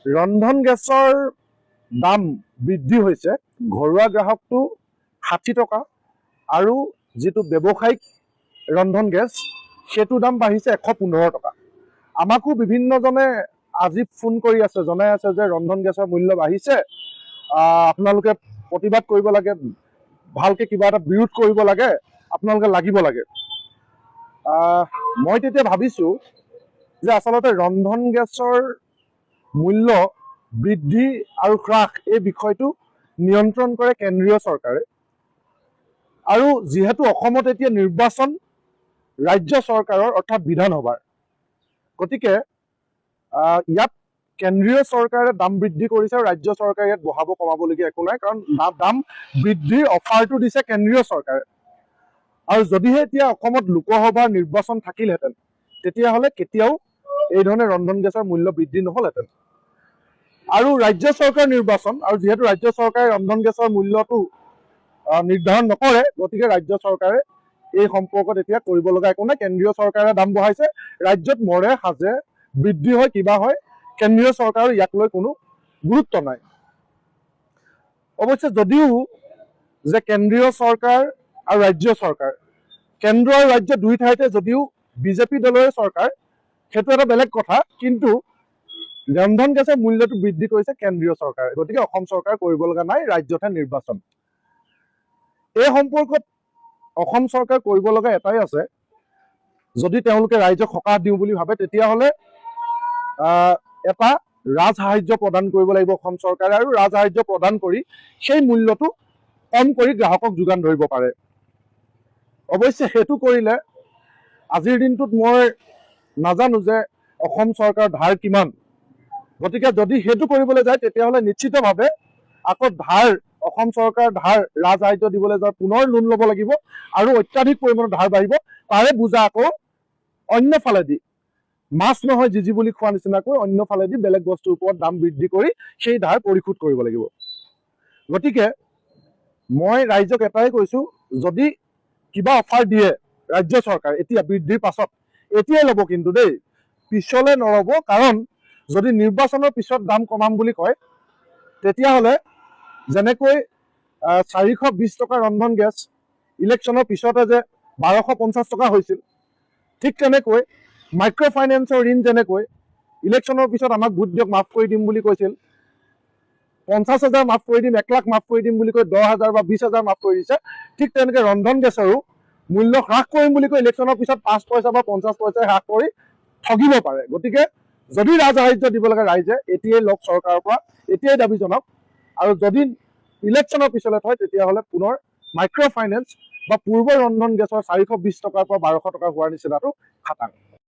ৰন্ধন গেছৰ দাম বৃদ্ধি হৈছে। ঘৰুৱা গ্ৰাহকটো 60 টকা আৰু যিটো ব্যৱসায়িক ৰন্ধন গেছ সেইটো দাম বাঢ়িছে 115 টকা। আমাকো বিভিন্নজনে আজি ফোন কৰি আছে, জনাই আছে যে ৰন্ধন গেছৰ মূল্য বাঢ়িছে, আপোনালোকে প্ৰতিবাদ কৰিব লাগে, ভালকে কিবা এটা বিৰোধ কৰিব লাগে, আপোনালোকে লাগিব লাগে। মই তেতিয়া ভাবিছোঁ যে আচলতে ৰন্ধন গেছৰ মূল্য বৃদ্ধি আৰু হ্ৰাস এই বিষয়টো নিয়ন্ত্ৰণ কৰে কেন্দ্ৰীয় চৰকাৰে। আৰু যিহেতু অসমত এতিয়া নিৰ্বাচন ৰাজ্য চৰকাৰৰ অৰ্থাৎ বিধানসভাৰ, গতিকে ইয়াত কেন্দ্ৰীয় চৰকাৰে দাম বৃদ্ধি কৰিছে আৰু ৰাজ্য চৰকাৰে ইয়াত বঢ়াব কমাবলগীয়া একো নাই, কাৰণ দাম বৃদ্ধিৰ অফাৰটো দিছে কেন্দ্ৰীয় চৰকাৰে। আৰু যদিহে এতিয়া অসমত লোকসভাৰ নিৰ্বাচন থাকিলহেঁতেন তেতিয়াহ'লে কেতিয়াও এই ধৰণে ৰন্ধন গেছৰ মূল্য বৃদ্ধি নহ'লহেঁতেন। আৰু ৰাজ্য চৰকাৰ নিৰ্বাচন, আৰু যিহেতু ৰাজ্য চৰকাৰে ৰন্ধন গেছৰ মূল্যটো নিৰ্ধাৰণ নকৰে, গতিকে ৰাজ্য চৰকাৰে এই সম্পৰ্কত এতিয়া কৰিব লগা একো নাই। কেন্দ্ৰীয় চৰকাৰে দাম বঢ়াইছে, ৰাজ্যত মৰে সাজে বৃদ্ধি হয় কিবা হয়, কেন্দ্ৰীয় চৰকাৰৰ ইয়াক লৈ কোনো গুৰুত্ব নাই। অৱশ্যে যদিও যে কেন্দ্ৰীয় চৰকাৰ আৰু ৰাজ্য চৰকাৰ, কেন্দ্ৰ আৰু ৰাজ্য দুই ঠাইতে যদিও বিজেপি দলৰে চৰকাৰ, সেইটো এটা বেলেগ কথা, কিন্তু ৰন্ধন গেছৰ মূল্যটো বৃদ্ধি কৰিছে কেন্দ্ৰীয় চৰকাৰে। গতিকে অসম চৰকাৰ কৰিব লগা নাই, ৰাজ্যতহে নিৰ্বাচন। এই সম্পৰ্কত অসম চৰকাৰ কৰিব লগা এটাই আছে, যদি তেওঁলোকে ৰাইজক সকাহ দিওঁ বুলি ভাবে তেতিয়াহ'লে এটা ৰাজসাহায্য প্ৰদান কৰিব লাগিব অসম চৰকাৰে, আৰু ৰাজসাহায্য প্ৰদান কৰি সেই মূল্যটো কম কৰি গ্ৰাহকক যোগান ধৰিব পাৰে। অৱশ্যে সেইটো কৰিলে আজিৰ দিনটোত মই নাজানো যে অসম চৰকাৰৰ ধাৰ কিমান, গতিকে যদি সেইটো কৰিবলৈ যায় তেতিয়াহ'লে নিশ্চিতভাৱে আকৌ অসম চৰকাৰৰ ধাৰ ৰাজসাহায্য দিবলৈ যায় পুনৰ লোন ল'ব লাগিব আৰু অত্যাধিক পৰিমাণৰ ধাৰ বাঢ়িব। তাৰে বোজা আকৌ অন্য ফালেদি মাছ নহয় জিজি বুলি খোৱা নিচিনাকৈ অন্য ফালেদি বেলেগ বস্তুৰ ওপৰত দাম বৃদ্ধি কৰি সেই ধাৰ পৰিশোধ কৰিব লাগিব। গতিকে মই ৰাইজক এটাই কৈছোঁ, যদি কিবা অফাৰ দিয়ে ৰাজ্য চৰকাৰ এতিয়া বৃদ্ধিৰ পাছত, এতিয়াই ল'ব কিন্তু দেই, পিছলৈ নল'ব। কাৰণ যদি নিৰ্বাচনৰ পিছত দাম কমাম বুলি কয় তেতিয়াহ'লে যেনেকৈ 420 টকা ৰন্ধন গেছ ইলেকশ্যনৰ পিছতে যে 1250 টকা হৈছিল, ঠিক তেনেকৈ মাইক্ৰ' ফাইনেন্সৰ ঋণ যেনেকৈ ইলেকশ্যনৰ পিছত আমাক ভোট দিয়ক মাফ কৰি দিম বুলি কৈছিল, 50,000 মাফ কৰি দিম, 1 লাখ মাফ কৰি দিম বুলি কৈ 10,000 বা 20,000 মাফ কৰি দিছে, ঠিক তেনেকৈ ৰন্ধন গেছৰো মূল্য হ্ৰাস কৰিম বুলি কৈ ইলেকশ্যনৰ পিছত 5 পইচা বা 50 পইচা হ্ৰাস কৰি ঠগিব পাৰে। গতিকে যদি ৰাজসাহায্য দিব লাগে ৰাইজে এতিয়াই লওক চৰকাৰৰ পৰা, এতিয়াই দাবী জনাওক। আৰু যদি ইলেকশ্যনৰ পিছলৈ থয় তেতিয়াহ'লে পুনৰ মাইক্ৰ' ফাইনেন্স বা পূৰ্বৰ ৰন্ধন গেছৰ 420 টকাৰ পৰা 1200 টকা হোৱাৰ নিচিনাটো খাটাং।